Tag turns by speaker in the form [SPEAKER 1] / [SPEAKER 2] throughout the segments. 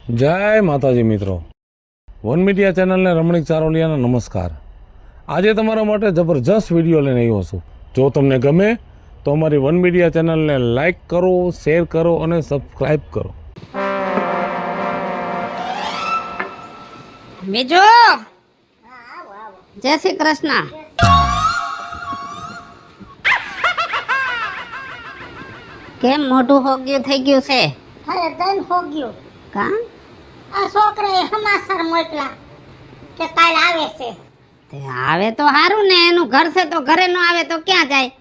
[SPEAKER 1] જય માતાજી મિત્રો, વન મીડિયા ચેનલને રમણીક ચારોલિયાના નમસ્કાર. આજે તમારા માટે જબરજસ્ત વિડીયો લઈને આવ્યો છું. જો તમને ગમે તો અમારી વન મીડિયા ચેનલને લાઈક કરો, શેર કરો અને સબસ્ક્રાઈબ કરો.
[SPEAKER 2] બીજો જય શ્રી કૃષ્ણ. કેમ મોઢું હોગ્યું થઈ ગયું છે?
[SPEAKER 3] અરે દન હોગ્યું.
[SPEAKER 2] કા
[SPEAKER 3] આ છોકરાએ સમાચાર મોકલા કે કાલ આવે છે.
[SPEAKER 2] તે આવે તો સારું ને, એનું ઘર છે તો ઘરે ન આવે તો ક્યાં જાય?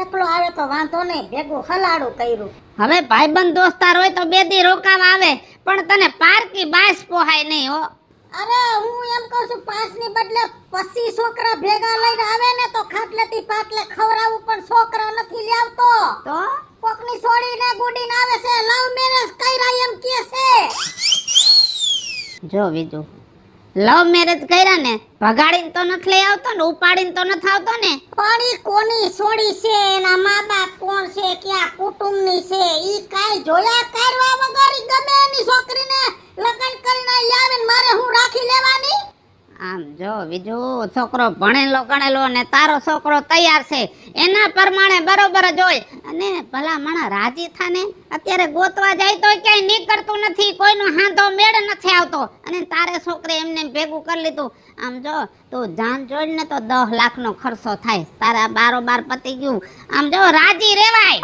[SPEAKER 3] એકલો આવે તો વાંધો નહીં, ભેગું હલાડું કર્યું.
[SPEAKER 2] હવે ભાઈબંધ દોસ્તાર હોય તો બે દી રોકાવા આવે, પણ તને પારકી બાસ પોહાય નહીં હો.
[SPEAKER 3] અરે હું એમ કહું છું, 5 ની બદલે 25 છોકરા ભેગા લઈને આવે ને તો ખાટલેથી પાટલે ખવડાવું, પણ છોકરા નથી લાવતો.
[SPEAKER 2] તો
[SPEAKER 3] કોકની છોડીને ગુડીને આવે છે, લવ મેરેજ કર્યા એમ કહે છે.
[SPEAKER 2] જો બીજું, લવ મેરેજ કર્યા ને ભગાડીને તો નથી લઈ આવતો ને, ઉપાડીને તો નથી આવતો ને.
[SPEAKER 3] પણ ઈ કોની છોડી છે, એના મા બાપ કોણ છે, ક્યાં કુટુંબની છે, ઈ કાઈ જોયા કરવા વગર ઈ ગમે એની છોકરીને લગ્ન કરીને લાવીને મારે હું રાખી લેવાની?
[SPEAKER 2] આમ જો બીજું, છોકરો ભણેલો ગણેલો ને તારો છોકરો તૈયાર છે એના પ્રમાણે બરોબર જ હોય. અને ભલા માણા રાજી થાને, અત્યારે ગોતવા જાય તો ક્યાંય નીકળતું નથી, કોઈનો હાંધો મેળ નથી આવતો, અને તારે છોકરે એમને ભેગું કરી લીધું. આમ જો તું જાન જોડ ને તો 10 લાખનો ખર્ચો થાય, તારા બારોબાર પતી ગયું. આમ જો રાજી રેવાય.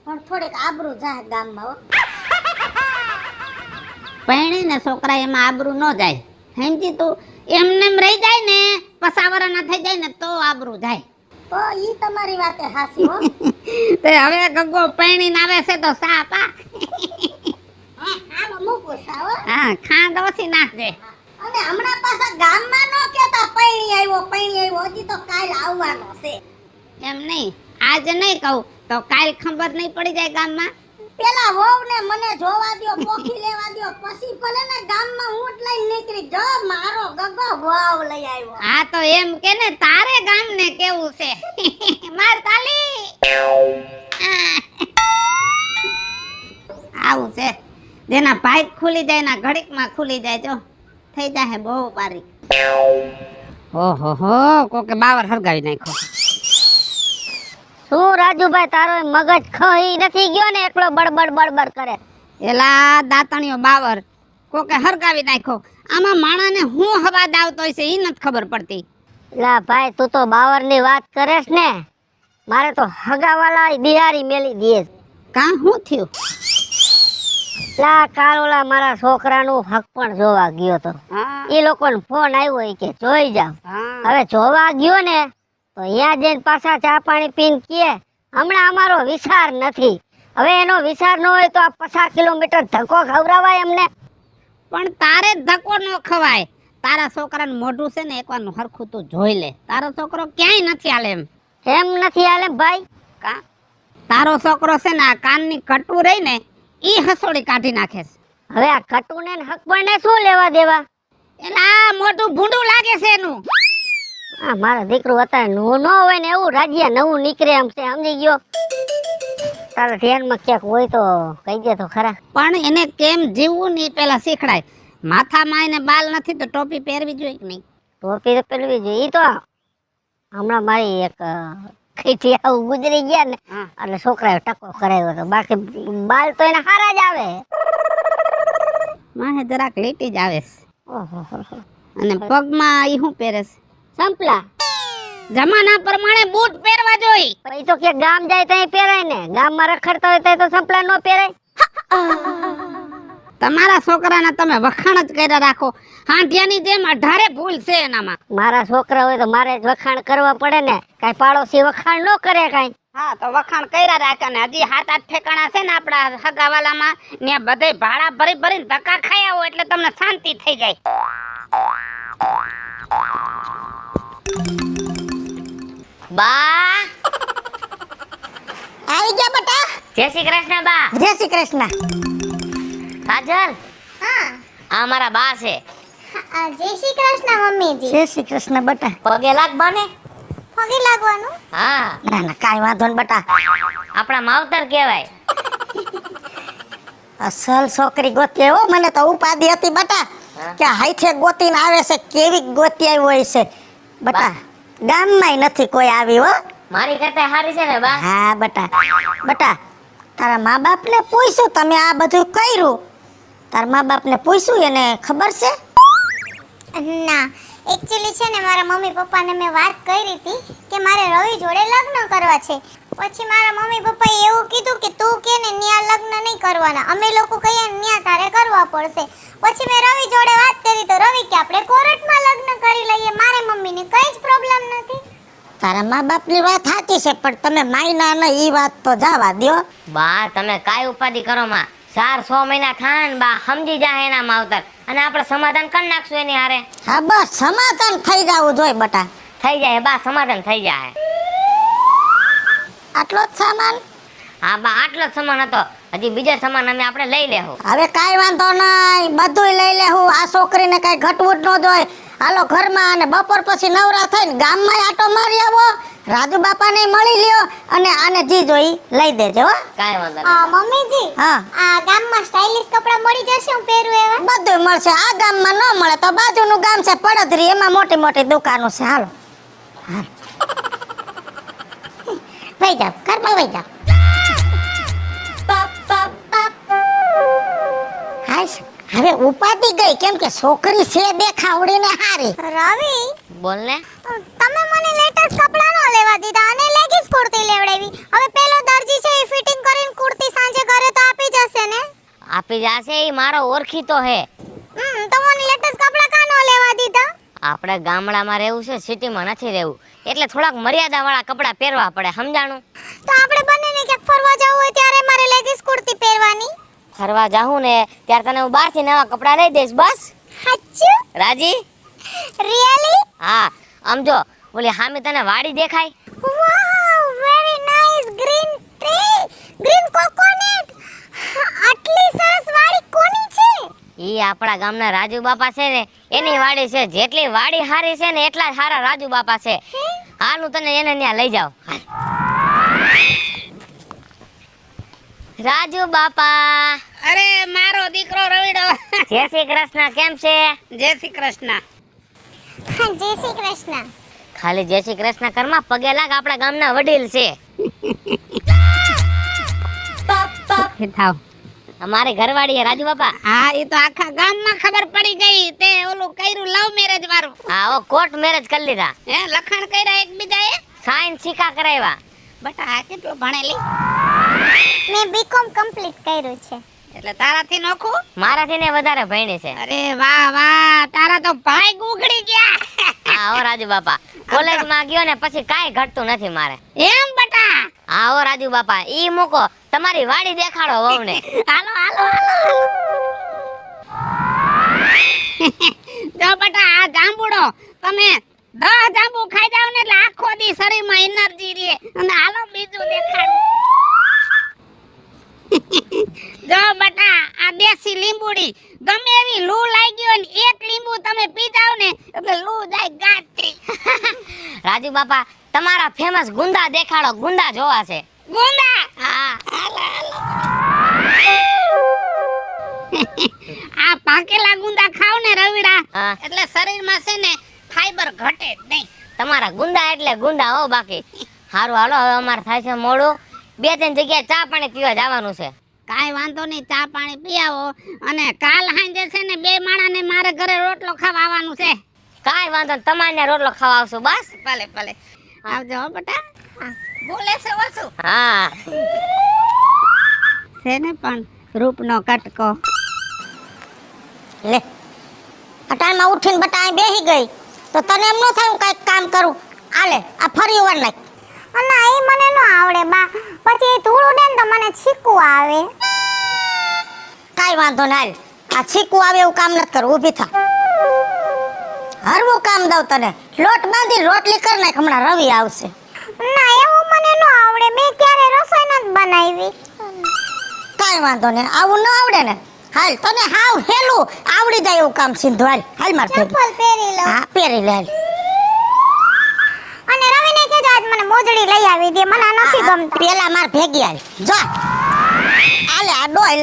[SPEAKER 3] પણ થોડીક આબરૂ જાય ગામમાં હો.
[SPEAKER 2] પૈણી ને છોકરા એમાં આબરૂ ન જાય, સમજી તું? એમને એમ રહી જાય ને, પસાવરાના થઈ જાય ને તો આબરૂ જાય.
[SPEAKER 3] તો ઈ તમારી વાતે હાસી હો.
[SPEAKER 2] તે હવે ગગો પૈણીને આવે છે તો સા પા.
[SPEAKER 3] હાલો મૂકું સા હો.
[SPEAKER 2] હા, ખાંડ ઓછી નાખજે.
[SPEAKER 3] અને હમણાં પાછા ગામમાં નો કહેતા પૈણી આવ્યો, હજી તો કાલ આવવાનો છે.
[SPEAKER 2] એમ નહીં, આજ નહીં કહું તો કાલ ખબર નહીં પડી જાય ગામમાં.
[SPEAKER 3] પેલા વહુને મને જોવા દ્યો, પોખી લેવા દ્યો, પછી ભલે ને ગામમાં ઊંટ લઈને નીકળી. જો મારો ગગો વહુ લઈ આવ્યો.
[SPEAKER 2] હા તો એમ કે ને, તારે ગામને કેવું છે? માર તાલી આવું છે, જેના ભાઈ ખુલી જાય ના ઘડીકમાં ખુલી જાય. જો થઈ જાય બહુ બારી. ઓહો હો, કોકે બાવર હરગાવી નાખ્યો.
[SPEAKER 3] શું રાજુભાઈ, તારો મગજ ખહી નથી ગયો ને, એકલો બડબડ બડબડ કરે?
[SPEAKER 2] એલા દાતણીઓ બાવર કોકે હરગાવી નાખ્યો. આમાં માણાને હું હવાદ આવતો હશે એ નથી ખબર પડતી.
[SPEAKER 3] લા ભાઈ, તું તો બાવરની વાત કરેસ ને, મારે તો હગાવાલા બિહારી મેલી દીએ.
[SPEAKER 2] કા હું થયું?
[SPEAKER 3] લા કારોલા મારા છોકરાનું હક પણ જોવા ગયો તો.
[SPEAKER 2] હા
[SPEAKER 3] એ લોકોને ફોન આવ્યો ઈ કે જોઈ જાવ.
[SPEAKER 2] હા,
[SPEAKER 3] હવે જોવા ગયો ને તો અહીંયા જઈને પાછા ચા પાણી પીને કહે હમણાં અમારો વિચાર નથી. હવે એનો વિચાર ન હોય તો આ 50 કિલોમીટર ધક્કો ખવડાવાય અમને?
[SPEAKER 2] પણ તારે ધક્કો ન ખવાય. તારા છોકરાનું મોઢું છે ને એકવાર હરખું તું જોઈ લે. તારો છોકરો ક્યાંય નથી હાલે એમ.
[SPEAKER 3] એમ નથી હાલે ભાઈ.
[SPEAKER 2] કા તારો છોકરો છે ને આ કાનની કટુ રહી ને ઈ હસોડી કાઢી નાખે છે.
[SPEAKER 3] હવે આ કટુને ને હકવાને શું લેવા દેવા?
[SPEAKER 2] એલા મોઢું ભૂંડું લાગે છે એનું.
[SPEAKER 3] આ મારો દીકરો અત્યારે નું ન હોય ને એવું રાજ્ય નવું નીકળે એમ છે, સમજી ગયો? તારા ધ્યાનમાં ક્યાંક હોય તો કહી દે તો ખરા.
[SPEAKER 2] પણ એને કેમ જીવવું ને ઈ પેલા શીખડાય. માથામાં એને બાલ નથી તો ટોપી પહેરવી જોઈએ કે નહીં?
[SPEAKER 3] ટોપી તો પેલવી જોઈએ. ઈ તો હમણાં મારી એક કઈથી આવું ગુજરી ગયા ને એટલે છોકરાએ ટકો કરાવ્યો હતો, બાકી બાલ તો એને હારા જ આવે.
[SPEAKER 2] માહે જરાક લીટી જ આવે છે.
[SPEAKER 3] ઓહો,
[SPEAKER 2] અને પગમાં ઈ શું પહેરે છે?
[SPEAKER 3] સંપલા.
[SPEAKER 2] જમાના પ્રમાણે બૂટ પહેરવા જોઈએ.
[SPEAKER 3] પણ ઈ તો કે ગામ જાય ત્યાં પહેરાય ને, ગામમાં રખડતા હોય ત્યાં તો સંપલા ન પહેરાય.
[SPEAKER 2] તમારા છોકરાના તમે વખાણ જ કર્યા રાખો. હાંઢિયાની જેમ 18 ભૂલ છે એનામાં.
[SPEAKER 3] મારા છોકરા હોય તો મારે જ વખાણ કરવા પડે ને, કાઈ પાડોશી વખાણ ન કરે કાઈ.
[SPEAKER 2] હા તો વખાણ કર્યા રાખે ને હજી 7-8 ઠેકાણા છે ને આપણા હગાવાલામાં ને બધે ભાડા ભરી ભરીને ધક્કા ખાયા હોય એટલે તમને શાંતિ થઈ જાય.
[SPEAKER 3] બા આવી ગયા બેટા.
[SPEAKER 4] જય શ્રી કૃષ્ણ બા.
[SPEAKER 3] જય શ્રી કૃષ્ણ.
[SPEAKER 4] કાજલ,
[SPEAKER 3] હા
[SPEAKER 4] આ મારા બા છે.
[SPEAKER 3] જય શ્રી કૃષ્ણ મમ્મીજી. જય શ્રી કૃષ્ણ બેટા.
[SPEAKER 4] પગે લાગ બાને.
[SPEAKER 3] પગે લાગવાનું?
[SPEAKER 4] હા,
[SPEAKER 3] ના ના કાઈ વાંધો ન બેટા.
[SPEAKER 4] આપણા માવતર કહેવાય.
[SPEAKER 3] અસલ છોકરી ગોતી હો, મને તો ઉપાધિ હતી બટા
[SPEAKER 4] હા?
[SPEAKER 3] કે હાઈઠે ગોતીને આવે છે, કેવી ગોતી આવી હોય છે બટા. ગામમાંય નથી કોઈ આવી હો.
[SPEAKER 4] મારી કરતા હારી છે ને બા.
[SPEAKER 3] હા બટા. બટા તારા મા બાપને પૂછ્યું તમે આ બધું કર્યું? તારા મા બાપને પૂછ્યું, એને ખબર છે?
[SPEAKER 5] ના, એકચ્યુઅલી છે ને મારા મમ્મી પપ્પાને મેં વાત કરી હતી કે મારે રવિ જોડે લગ્ન કરવા છે. પછી મારા મમ્મી પપ્પાએ એવું કીધું કે તું કે ને ન્યા લગ્ન નહીં કરવાના, અમે લોકો કહીએ ને ન્યા તારે કરવા પડશે. પછી મેં રવિ જોડે વાત કરી તો રવિ કે આપણે કોર્ટમાં લગ્ન કરી લઈએ, મારે મમ્મીને કંઈ જ પ્રોબ્લેમ નથી.
[SPEAKER 3] તારા મા બાપની વાત સાચી છે, પણ તમે માયના ને ઈ વાત તો જવા દ્યો.
[SPEAKER 4] બા તમે કાઈ ઉપાધિ કરો માં. 4-6 મહિના થાન બા સમજી જાય એના માવતર અને આપણે સમાધાન કરી નાખશું એની હારે.
[SPEAKER 3] હા બસ સમાધાન થઈ જવું જોઈએ બટા.
[SPEAKER 4] થઈ જાય બા, સમાધાન થઈ જાય.
[SPEAKER 3] આટલો જ સામાન?
[SPEAKER 4] હા બા, આટલો જ સમાન હતો. હજી બીજો સમાન અમે આપણે લઈ લેવું.
[SPEAKER 3] હવે કાંઈ વાંધો નહીં, બધુંય લઈ લેવું. આ છોકરીને કાંઈ ઘટવું જ ન જોઈએ. હાલો ઘરમાં, અને બપોર પછી નવરા થઈને ગામમાં આટો મારી આવો, રાજુ બાપાને મળી લ્યો, અને આને જી જોઈ લઈ દેજો હો.
[SPEAKER 4] કાંઈ વાંધો નહીં.
[SPEAKER 5] મમ્મીજી,
[SPEAKER 3] હા
[SPEAKER 5] આ ગામમાં સ્ટાઇલિશ કપડાં મળી જશે હું પહેરું એવા?
[SPEAKER 3] બધું મળશે. આ ગામમાં ન મળે તો બાજુનું ગામ છે પડદરી, એમાં મોટી મોટી દુકાનો છે. હાલો વઈ જાવ, ઘરમાં વઈ જાવ. હાશ, હવે ઉપાધિ ગઈ, કેમ કે છોકરી છે દેખાવડીને હારી.
[SPEAKER 5] રવિ,
[SPEAKER 4] બોલ ને.
[SPEAKER 5] તમે મને લેટેસ્ટ કપડાં ન લેવા દીધા અને લેગીસ કુર્તી લેવડાવી. હવે પેલો દરજી છે એ ફિટિંગ કરીને કુર્તી સાંજે ઘરે તો આપી જશે ને?
[SPEAKER 4] આપી જશે, એ મારો ઓળખીતો હે.
[SPEAKER 5] તો મને લેટેસ્ટ કપડાં કાં ન લેવા દીધા?
[SPEAKER 4] આપણે ગામડામાં રહેવું છે, સિટીમાં નથી રહેવું, એટલે થોડાક મર્યાદાવાળા કપડાં પહેરવા પડે, સમજાણું?
[SPEAKER 5] તો આપણે બંનેને ક્યાંક ફરવા જવું હોય ત્યારે મારે લેગીસ કુર્તી પહેરવાની.
[SPEAKER 4] ફરવા જાઉં ને ત્યારે તને હું બહારથી નવા કપડાં લઈ દઈશ, બસ.
[SPEAKER 5] સાચું?
[SPEAKER 4] રાજી?
[SPEAKER 5] રિયલી?
[SPEAKER 4] હા. આમ જો ઓલી હામે તને વાડી દેખાય?
[SPEAKER 5] Wow, very nice green tree, green coconut. આટલી સરસ વાડી કોની છે?
[SPEAKER 4] ઈ આપણા ગામના રાજુ બાપા છે ને એની વાડી છે. જેટલી વાડી હારી છે ને એટલા જ હારા રાજુ બાપા છે. હાલ હું તને એને ત્યાં લઈ જાઉં. હાલ. રાજુ બાપા.
[SPEAKER 2] અરે મારો દીકરો રવિડો.
[SPEAKER 4] જય શ્રી કૃષ્ણ, કેમ છે?
[SPEAKER 2] જય શ્રી કૃષ્ણ.
[SPEAKER 5] જય શ્રી કૃષ્ણ.
[SPEAKER 4] ખાલી જય શ્રી કૃષ્ણ કરમાં, પગે લાગ, આપણા ગામના વડીલ છે.
[SPEAKER 2] થાવ.
[SPEAKER 4] અમારી ઘરવાળી રાજુ બાપા.
[SPEAKER 2] હા, એ તો આખા ગામમાં ખબર પડી ગઈ. તે ઓલું કર્યું લવ મેરેજ વાળું.
[SPEAKER 4] હા, ઓ કોર્ટ મેરેજ કરી લીધા.
[SPEAKER 2] હે, લખાણ કર્યા એકબીજાએ.
[SPEAKER 4] સાઈન સિક્કા કરાવ્યા.
[SPEAKER 2] બટા આ કેટલું ભણેલી?
[SPEAKER 5] મેં બીકોમ કમ્પ્લીટ કર્યું છે.
[SPEAKER 2] એટલે તારાથી નોખું?
[SPEAKER 4] મારાથી ને વધારે ભણી છે.
[SPEAKER 2] અરે વાહ વાહ, તારા તો ભાઈ ગુગડી ગયા.
[SPEAKER 4] હા ઓ રાજુ બાપા, કોલેજમાં ગયો ને પછી કાંઈ ઘટતું નથી મારે.
[SPEAKER 2] એમ બટા?
[SPEAKER 4] હા ઓ રાજુ બાપા, ઈ મૂકો, તમારી વાડી દેખાડો વહુને.
[SPEAKER 2] હાલો હાલો હાલો. જો બટા આ જાંબુડો તમે 10 જાંબુ ખાઈ જાવ ને એટલે આખો દી શરીરમાં એનર્જી રહે. અને હાલો બીજું દેખાડું. જો બટા આ દેશી લીંબુડી, ગમે એવી લૂ લાગી હોય ને એક લીંબુ તમે પી જાવ ને એટલે લૂ જાય ગાંઠથી.
[SPEAKER 4] રાજુ બાપા, તમારા ફેમસ ગુંદા દેખાડો, ગુંદા જોવા છે.
[SPEAKER 2] ગુંદા?
[SPEAKER 4] હા.
[SPEAKER 2] હાલો હાલો. આ પાકેલા ગુંદા ખાવ ને રવિડા,
[SPEAKER 4] હા.
[SPEAKER 2] એટલે શરીરમાં છે ને ફાઈબર ઘટે જ નહીં.
[SPEAKER 4] તમારા ગુંદા એટલે ગુંદા હો. બાકી હારું હાલો, હવે અમારે થાય છે મોડું. 2-3 જગ્યાએ ચા પાણી પીવા જવાનું છે.
[SPEAKER 2] કાંઈ વાંધો નહીં, ચા પાણી પી આવો. અને કાલ સાંજે છે ને 2 માણાને મારે ઘરે રોટલો ખાવા આવવાનું છે.
[SPEAKER 4] કાંઈ વાંધો નહીં, તમારે રોટલો ખાવા આવશું, બસ.
[SPEAKER 2] ભલે ભલે, આવજો હો બેટા. બોલે છે ઓછું
[SPEAKER 4] હા.
[SPEAKER 2] છે ને પણ રૂપનો કટકો.
[SPEAKER 3] લે અટાણમાં ઉઠીને બટા અહીં બેહી ગઈ તો તને એમ ન થાય હું કાંઈક કામ કરું? આલે આ ફરી વાર નાખ.
[SPEAKER 5] અને એ મને ન આવડે બા, પછી એ ધૂળ ઉડે ને તો મને છીકું આવે.
[SPEAKER 3] કાંઈ વાંધો ના, હાલ આ છીકું આવે એવું કામ નથી કરવું. ઊભી થા, હરવું કામ દઉં તને. લોટ બાંધી રોટલી કર નાખ, હમણાં રવિ આવશે.
[SPEAKER 5] ના, એવું મને ન આવડે, મેં ક્યારે રસોઈ નથી બનાવી.
[SPEAKER 3] કાંઈ વાંધો નહીં, આવું ન આવડે ને, હાલ તને હાવ હેલું આવડી જાય એવું કામ સીધું. હાલ હાલ માર ભેગી.
[SPEAKER 5] ચપ્પલ પહેરી લઉં.
[SPEAKER 3] હા પહેરી લે હાલ.
[SPEAKER 5] અને રવિને કહેજો આજ મને મોજડી લઈ આવી દે, મને આ નથી ગમતા.
[SPEAKER 3] પેલા માર ભેગી હાલ જો આલે આ ડોલ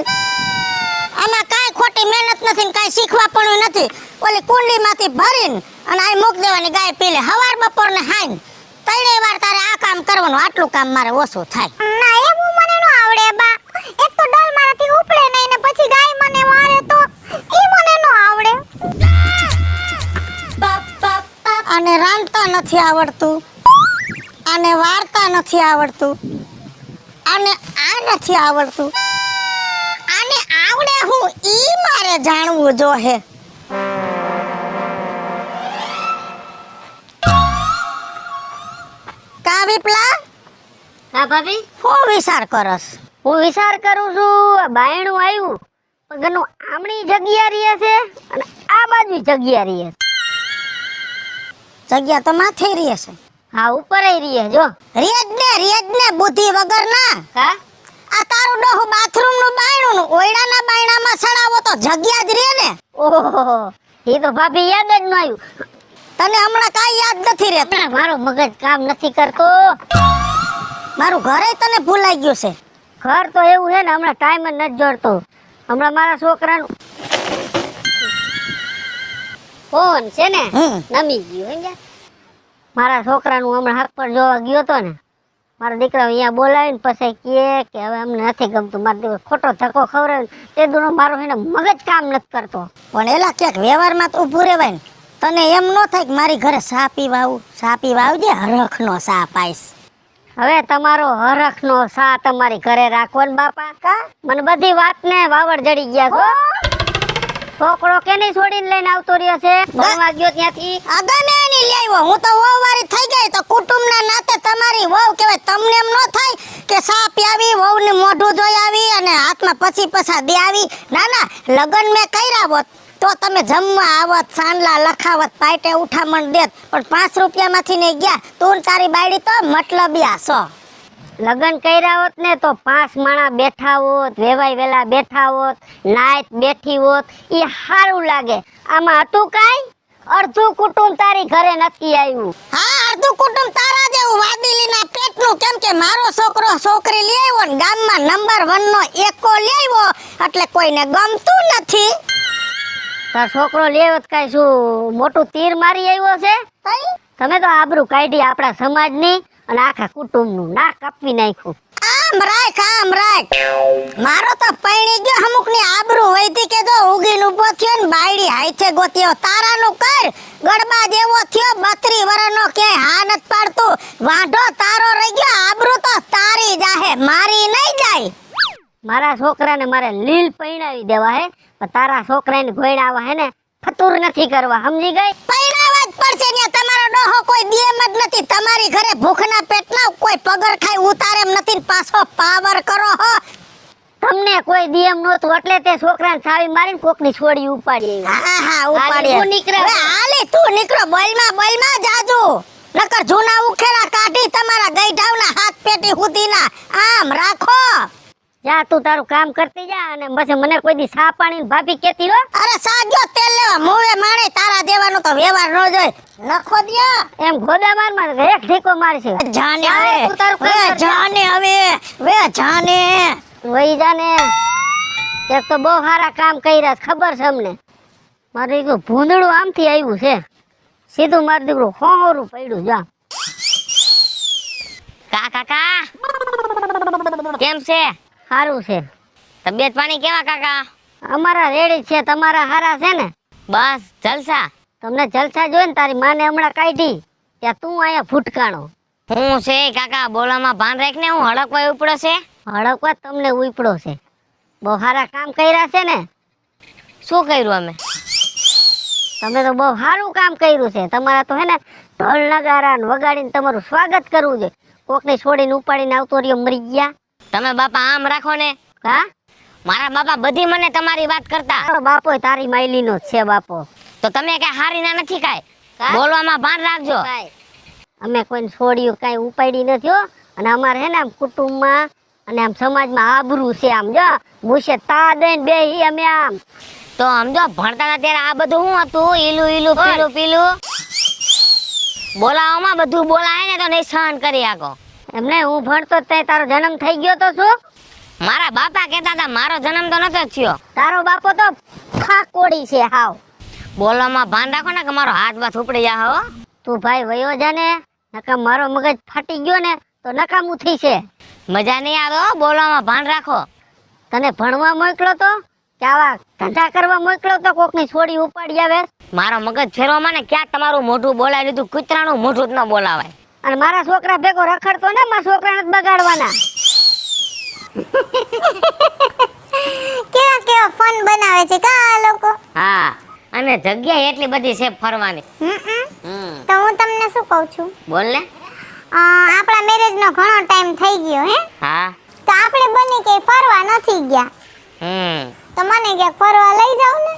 [SPEAKER 3] આમાં કાંઈ ખોટી મહેનત નથી ને કાંઈ શીખવા પણ નથી. ઓલી કુંડીમાંથી ભરીને અને આ મૂક દેવાની ગાય પીલે હવાર બપોર ને હાઈન ત્રણેય વાર તારે આ કામ કરવાનું. આટલું કામ મારે ઓછું થાય.
[SPEAKER 5] ના એવું મને ન આવડે બા. એક તો ડોલ મારાથી ઉપડે નહીં ને પછી ગાય મને વારે તો ઈ મને ન આવડે.
[SPEAKER 3] આને રાંધતા નથી આવડતું, આને વારતા નથી આવડતું, આને આ નથી આવડતું, આને આવડે હું ઈ મારે જાણવું જોહે. કા વિપલા
[SPEAKER 4] હા ભાભી,
[SPEAKER 3] હું વિચાર કરસ?
[SPEAKER 4] હું વિચાર કરું છું આ બાયણું આવ્યું પણ ઘરનું આમણી જગ્યા રહે છે અને આ બાજુ જગ્યા રહે છે.
[SPEAKER 3] જગ્યા તો માથે રહે છે.
[SPEAKER 4] હા ઉપર રહે જો.
[SPEAKER 3] રેજ ને બુદ્ધિ વગર ના.
[SPEAKER 4] હા
[SPEAKER 3] આ તારું ડોહું બાથરૂમ નું બાયણું નું ઓયડાના બાયણામાં સડાવો તો જગ્યા જ રહે ને.
[SPEAKER 4] ઓહો, એ તો ભાભી યાદ જ ન આવ્યું.
[SPEAKER 3] તને હમણાં કાંઈ યાદ નથી રહેતું.
[SPEAKER 4] હમણાં મારો મગજ કામ નથી કરતો.
[SPEAKER 3] મારું ઘરે તને ભૂલાઈ ગયું છે.
[SPEAKER 4] ઘર તો એવું છે ને હમણાં ટાઈમ જ નથી જોડતો. હમણાં મારા છોકરાનું ફોન છે ને નમી ગયો હે. મારા છોકરાનું હમણાં હક પર જોવા ગયો તો ને મારા દીકરા અહીંયા બોલાવીને પછી કે હવે અમને નથી ગમતું. મારો દીકરો ખોટો ધક્કો ખવડાવે તે દુનો મારો એને મગજ કામ નથી કરતો.
[SPEAKER 3] પણ એલા ક્યાંક વ્યવહારમાં તો ઊભું રહેવાય ને. તને એમ ન થાય કે મારી ઘરે સા પીવા આવું? સા પીવા આવજે, હરખનો સા પાઈશ.
[SPEAKER 4] હવે તમારો હરખનો સા તમારી ઘરે રાખવો ને બાપા. કા મને બધી વાતને વાવડ જડી ગયા છો. છોકરો કેની છોડીને લઈને આવતો રહ્યો છે ભણવા ગયો ત્યાંથી?
[SPEAKER 3] આગળ એની લઈ આવ્યો. હું તો વહુ વાળી થઈ ગઈ તો કુટુંબના નાતે તમારી વહુ કહેવાય. તમને એમ ન થાય કે સા પીવી, વહુને મોઢું જોઈ આવી અને હાથમાં પછી પછા દે આવી? ના ના, લગન મેં કર્યા હોત તો તમે જમવા આવત, સાંડલા લખાવત, પાટે ઉઠામણ દેત. પણ 5 રૂપિયામાંથી નહીં ગયા. તું તારી બાયડી તો મતલબિયા છો.
[SPEAKER 4] લગન કર્યા હોત ને તો 5 માણા બેઠા હોત, વેવાય વેલા બેઠા હોત, નાઈટ બેઠી હોત, એ સારું લાગે. આમાં હતું કાંઈ? અડધું કુટુંબ તારી ઘરે નથી આવ્યું.
[SPEAKER 3] હા, અડધું કુટુંબ તારા જેવું વાદીલીના પેટનું. કેમ કે મારો છોકરો છોકરી લઈ આવ્યો ને ગામમાં નંબર 1 નો એકો લઈ આવ્યો એટલે કોઈને ગમતું નથી.
[SPEAKER 4] તાર છોકરો લેવો તો કાંઈ શું મોટું તીર મારી આવ્યો છે? તમે તો આબરૂ કાઢી આપણા સમાજની અને આખા કુટુંબનું નાક કાપી નાખ્યું.
[SPEAKER 3] આમ રાખ, આમ રાખ. મારો તો પૈણી ગયો અમુકની આબરૂ વૈધી કે જો ઉગીને ઊભો થયો ને બાયડી હાઈથે ગોત્યો. તારાનું કર ગડબા જેવો થયો 32 વર્ષનો ક્યાંય હા નથી પાડતું. વાંઢો તારો રહી ગયો. આબરૂ તો તારી જાહે, મારી નહીં જાય.
[SPEAKER 4] મારા છોકરાને મારે લીલ પૈણાવી દેવા હે પણ તારા છોકરાને ઘોડાવા હે ને ફતુર નથી કરવા. સમજી ગઈ?
[SPEAKER 3] પૈણાવા જ પડશે ને. તમારો ડોહો કોઈ દેમ જ નથી. તમારી ઘરે ભૂખના પેટના કોઈ પગર ખાઈ ઉતારે એમ નથી. પાછો પાવર કરો હો.
[SPEAKER 4] તમને કોઈ દિયમ નહોતું એટલે તે છોકરાને છાવી મારીને કોકની છોડી ઉપાડી.
[SPEAKER 3] હા હા ઉપાડી.
[SPEAKER 4] તું નીકળે.
[SPEAKER 3] હવે હાલે તું નીકળો. બોલમાં જાજુ નકર જૂના ઉખેડા કાઢી તમારા ગઈઢાવના હાથ પેટી સુધીના. આમ રાખો.
[SPEAKER 4] જા તું તારું કામ કરતી જા અને પછી મને કોઈ દી સા પાણી ભાભી કેતી હો.
[SPEAKER 3] અરે સાગ્યો તેલ લેવા મોવે માણે. તારા દેવાનો તો વ્યવહાર ન જોય. નખો દ્યા
[SPEAKER 4] એમ ગોદા માર એક ઢીકો મારશે.
[SPEAKER 3] જાને
[SPEAKER 4] જા,
[SPEAKER 3] હવે
[SPEAKER 4] તું તારું કામ
[SPEAKER 3] વે
[SPEAKER 4] કર.
[SPEAKER 3] જાને હવે વે જાને.
[SPEAKER 4] વહી જાને. એક તો બહુ સારા કામ કર્યા છે, ખબર છે અમને. મારું દીકરું ભૂંદડું આમથી આવ્યું છે સીધું મારું દીકરું હોરું પડ્યું. જા
[SPEAKER 6] કાકા કેમ છે?
[SPEAKER 4] સારું છે.
[SPEAKER 6] તબિયત પાણી કેવા કાકા?
[SPEAKER 4] અમારા રેડી છે, તમારા હારા છે ને?
[SPEAKER 6] બસ જલસા.
[SPEAKER 4] તમને જલસા જોઈ ને તારી માને હમણાં કાઢી ત્યાં તું અહીંયા ફૂટકાણો.
[SPEAKER 6] હું છે કાકા બોલામાં ભાન રાખ ને. હું હડકવા ઉપડો છે.
[SPEAKER 4] હડકવા તમને ઉપડો છે. બહુ સારા કામ કર્યા છે ને?
[SPEAKER 6] શું કર્યું અમે?
[SPEAKER 4] તમે તો બહુ સારું કામ કર્યું છે. તમારા તો હે ને ઢોલ નગારા ને વગાડીને તમારું સ્વાગત કરવું છે. કોકને છોડીને ઉપાડીને આવતો રહ્યો મરી ગયા.
[SPEAKER 6] તમે બાપા આમ રાખો ને.
[SPEAKER 4] હા,
[SPEAKER 6] મારા બાપા બધી મને તમારી વાત કરતા.
[SPEAKER 4] તારો બાપો તારી માયલીનો જ છે બાપો.
[SPEAKER 6] તો તમે કઈ હારી ના નથી કાંઈ. બોલવામાં ભાન રાખજો.
[SPEAKER 4] અમે કોઈને છોડ્યું કાંઈ ઉપાડી નથી હો. અને અમારે હે ને આમ કુટુંબમાં અને આમ સમાજમાં આબરૂ છે. આમ જો મૂછે તા દઈને બેહી અમે આમ.
[SPEAKER 6] તો સમજો ભણતા હતા ત્યારે આ બધું શું હતું? ઈલું ઈલું પીલું પીલું બોલાવામાં બધું બોલાય ને તો નહીં સહન કરી આકો.
[SPEAKER 4] એમને હું ભણતો તે તારો જન્મ થઈ ગયો તો શું?
[SPEAKER 6] મારા બાપા કહેતા હતા મારો જન્મ તો નતો થયો.
[SPEAKER 4] તારો બાપો તો ખાકોડી છે હાવ.
[SPEAKER 6] બોલવામાં ભાન રાખો ને કે મારો હાથ બાથ ઉપડી જા હો.
[SPEAKER 4] તું ભાઈ વયો જા ને, નકા મારો મગજ ફાટી ગયો ને તો નકામું થઈ છે.
[SPEAKER 6] મજા નહીં આવે હો, બોલવામાં ભાન રાખો.
[SPEAKER 4] તને ભણવા મોકલો તો કે આવા ધંધા કરવા મોકલો તો કોકની છોડી ઉપાડી આવે?
[SPEAKER 6] મારો મગજ ફેરવામાં ને ક્યાં તમારું મોઢું બોલાવી લીધું, કૂતરાનું મોઢું જ ન બોલાવાય.
[SPEAKER 4] અને મારા છોકરા ભેગો રખડતો ને, મારા છોકરાને જ બગાડવાના.
[SPEAKER 5] કેવા કેવા ફન બનાવે છે કા આ લોકો.
[SPEAKER 6] હા, અને જગ્યા એટલી બધી છે ફરવાની.
[SPEAKER 5] તો હું તમને શું કહું છું,
[SPEAKER 6] બોલ ને.
[SPEAKER 5] આપણા મેરેજ નો ઘણો ટાઈમ થઈ ગયો હે,
[SPEAKER 6] હા.
[SPEAKER 5] તો આપણે બંને કે ફરવા નથી ગયા, તો મને ક્યાંક ફરવા લઈ જાવ ને.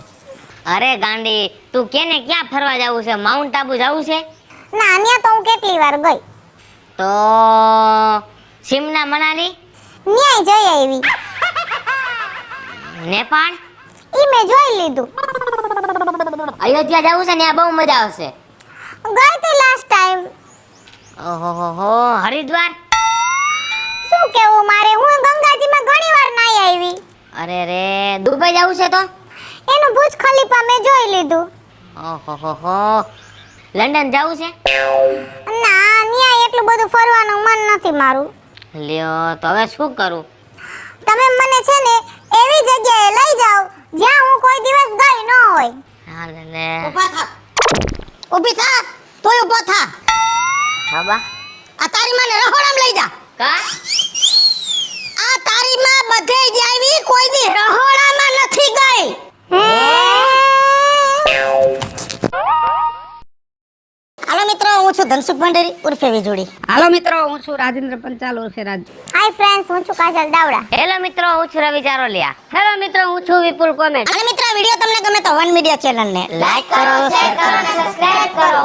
[SPEAKER 6] અરે ગાંડી, તું કેને ક્યાં ફરવા જવું છે? માઉન્ટ આબુ જવું છે?
[SPEAKER 5] ના, ત્યાં તો હું કેટલી વાર ગઈ.
[SPEAKER 6] તો શિમલા મનાલી
[SPEAKER 5] ન્યાય જઈ આવી.
[SPEAKER 6] નેપાળ
[SPEAKER 5] ઈ મેં જોઈ લીધું.
[SPEAKER 6] અયોધ્યા જવું છે ને, બહુ મજા આવશે.
[SPEAKER 5] ગઈ તો લાસ્ટ ટાઈમ.
[SPEAKER 6] ઓહો, હરિદ્વાર.
[SPEAKER 5] શું કેવું મારે, હું ગંગાજીમાં ઘણી વાર નાઈ આવી.
[SPEAKER 6] અરે રે, દુબઈ જવું છે તો?
[SPEAKER 5] એનું બુર્જ ખલીફા મેં જોઈ લીધું.
[SPEAKER 6] ઓહો, લંડન જવું છે?
[SPEAKER 5] ના, ન્યાય એટલું બધું ફરવાનું મન નથી મારું.
[SPEAKER 6] લ્યો, તો હવે શું કરું?
[SPEAKER 5] તમે મને છે ને એવી જગ્યાએ લઈ જાઓ જ્યાં હું કોઈ દિવસ ગઈ ન હોય.
[SPEAKER 6] હાલ ને.
[SPEAKER 3] ઊભી થા, તોય ઊભો થા.
[SPEAKER 6] હા બા.
[SPEAKER 3] આ તારી માને રહોડામાં લઈ જા.
[SPEAKER 6] કા?
[SPEAKER 3] આ તારી માં બધે જ આવી, કોઈ દી રહોડામાં નથી ગઈ. હાલો મિત્રો, હું છું ધનસુખ ભંડેરી ઉર્ફે વીજળી.
[SPEAKER 2] હાલો મિત્રો, હું છું રાજેન્દ્ર પંચાલ ઉર્ફે રાજ.
[SPEAKER 5] હાય ફ્રેન્ડ્સ, હું છું કાજલ દાવડા.
[SPEAKER 6] હેલો મિત્રો, હું છું રવિ ચારોલિયા.
[SPEAKER 4] હેલો મિત્રો, હું છું વિપુલ કોમેન્ટ.
[SPEAKER 3] અને મિત્રો, વિડિયો તમને ગમે તો વન મીડિયા ચેનલને
[SPEAKER 6] લાઈક કરો, શેર કરો અને સબસ્ક્રાઇબ કરો.